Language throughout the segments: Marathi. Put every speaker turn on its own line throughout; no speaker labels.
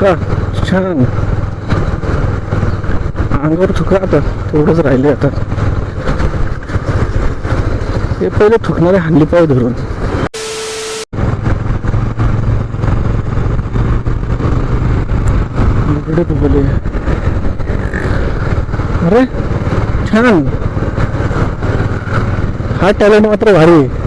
थुका छान अंगावर थुका आता तेवढंच राहिले आता हे पहिले थुकणारे हल्ली पाय धरून इकडे तुपले अरे छान हा टॅलेंट मात्र भारी आहे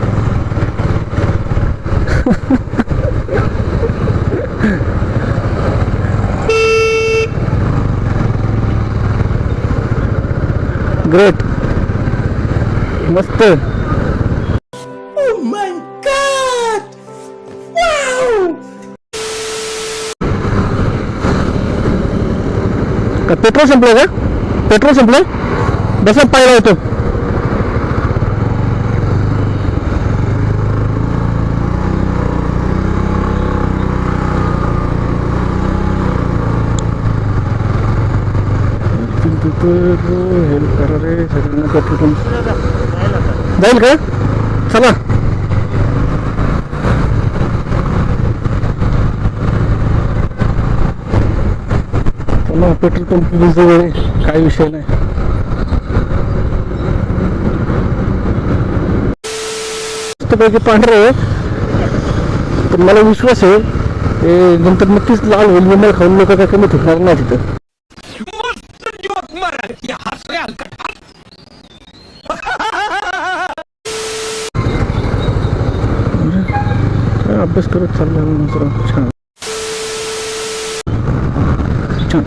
ग्रेट मस्त का पेट्रोल संपलं का पेट्रोल संपलं बसा पाहिला होतो हेल्प करा रे सगळ्यांना पेट्रोल पंप जाईल का चला चला पेट्रोल पंप जवळ काही विषय नाही मस्तपैकी पांढरे पण मला विश्वास आहे नंतर नक्कीच लाल होईल विमल खाऊन लोक काय कमी थुकणार नाही तिथं अभ्यास करत चालला छान छान